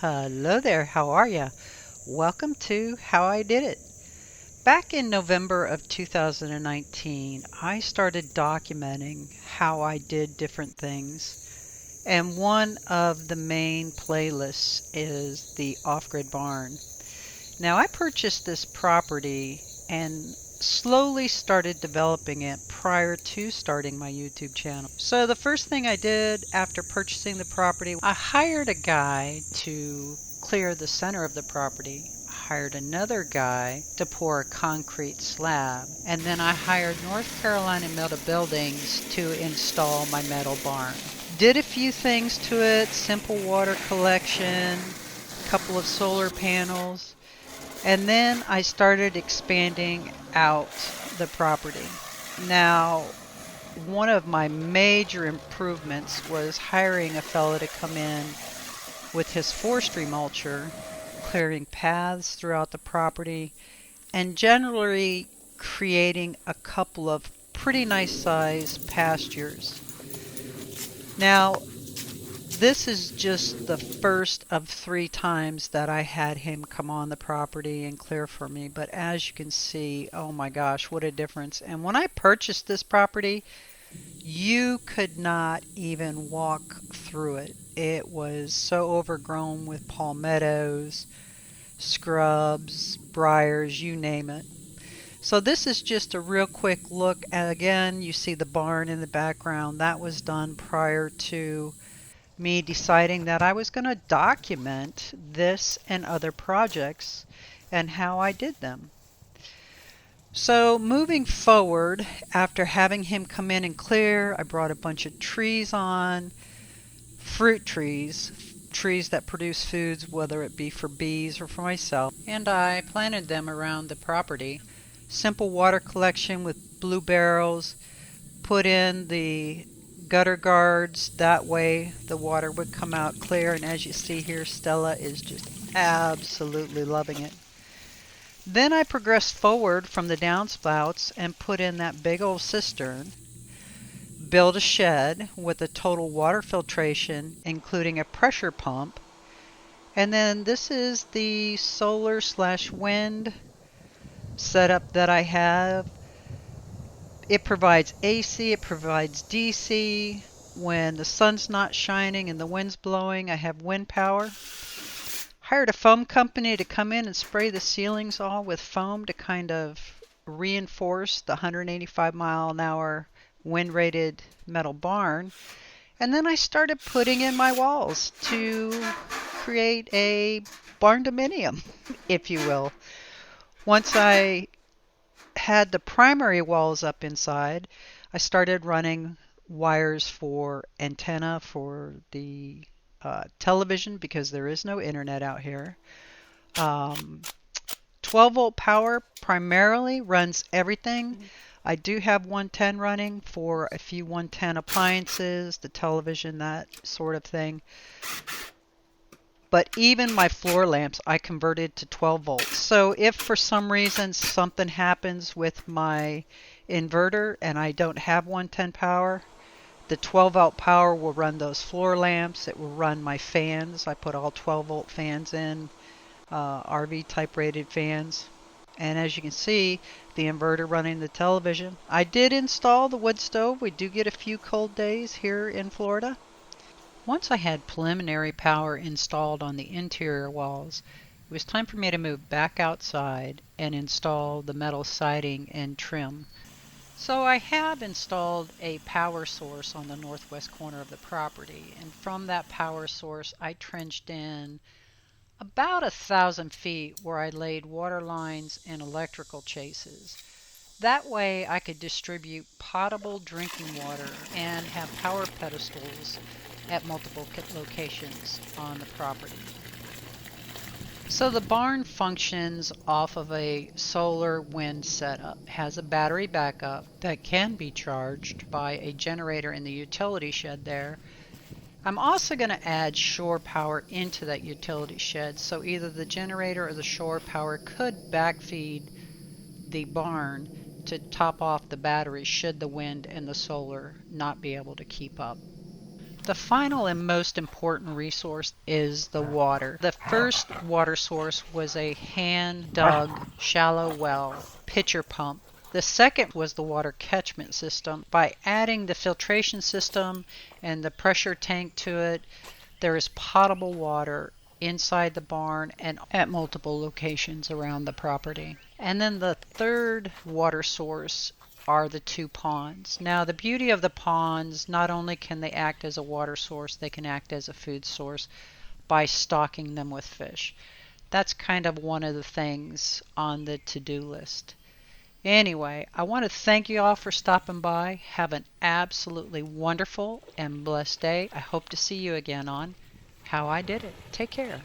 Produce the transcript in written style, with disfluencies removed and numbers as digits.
Hello there, how are ya? Welcome to How I Did It. Back in November of 2019, I started documenting how I did different things, and one of the main playlists is the off-grid barn. Now, I purchased this property and slowly started developing it prior to starting my YouTube channel. So the first thing I did after purchasing the property, I hired a guy to clear the center of the property. I hired another guy to pour a concrete slab, and then I hired North Carolina Metal Buildings to install my metal barn. Did a few things to it, simple water collection, couple of solar panels, and then I started expanding out the property. Now, one of my major improvements was hiring a fellow to come in with his forestry mulcher, clearing paths throughout the property, and generally creating a couple of pretty nice sized pastures. Now, this is just the first of 3 times that I had him come on the property and clear for me. But as you can see, oh my gosh, what a difference. And when I purchased this property, you could not even walk through it. It was so overgrown with palmettos, scrubs, briars, you name it. So this is just a real quick look. And again, you see the barn in the background. That was done prior to me deciding that I was going to document this and other projects and how I did them. So moving forward, after having him come in and clear, I brought a bunch of trees on, fruit trees, trees that produce foods, whether it be for bees or for myself, and I planted them around the property. Simple water collection with blue barrels, put in the gutter guards, that way the water would come out clear, and as you see here, Stella is just absolutely loving it. Then I progressed forward from the downspouts and put in that big old cistern, built a shed with a total water filtration including a pressure pump, and then this is the solar slash wind setup that I have. It provides AC, it provides DC. When the sun's not shining and the wind's blowing, I have wind power. Hired a foam company to come in and spray the ceilings all with foam to kind of reinforce the 185 mile an hour wind rated metal barn. And then I started putting in my walls to create a barn dominium, if you will. Once I had the primary walls up inside, I started running wires for antenna for the television because there is no internet out here. Um, 12 volt power primarily runs everything. I do have 110 running for a few 110 appliances, the television, that sort of thing. But even my floor lamps I converted to 12 volts. So if for some reason something happens with my inverter and I don't have 110 power, the 12 volt power will run those floor lamps. It will run my fans. I put all 12 volt fans in, RV type rated fans. And as you can see, the inverter running the television. I did install the wood stove. We do get a few cold days here in Florida. Once I had preliminary power installed on the interior walls, it was time for me to move back outside and install the metal siding and trim. So I have installed a power source on the northwest corner of the property, and from that power source I trenched in about 1,000 feet where I laid water lines and electrical chases. That way I could distribute potable drinking water and have power pedestals at multiple locations on the property. So the barn functions off of a solar wind setup, has a battery backup that can be charged by a generator in the utility shed there. I'm also going to add shore power into that utility shed, so either the generator or the shore power could backfeed the barn to top off the battery should the wind and the solar not be able to keep up. The final and most important resource is the water. The first water source was a hand-dug shallow well, pitcher pump. The second was the water catchment system. By adding the filtration system and the pressure tank to it, there is potable water inside the barn and at multiple locations around the property. And then the third water source are the two ponds. Now, the beauty of the ponds, not only can they act as a water source, they can act as a food source by stocking them with fish. That's kind of one of the things on the to-do list. Anyway, I want to thank you all for stopping by. Have an absolutely wonderful and blessed day. I hope to see you again on How I Did It. Take care.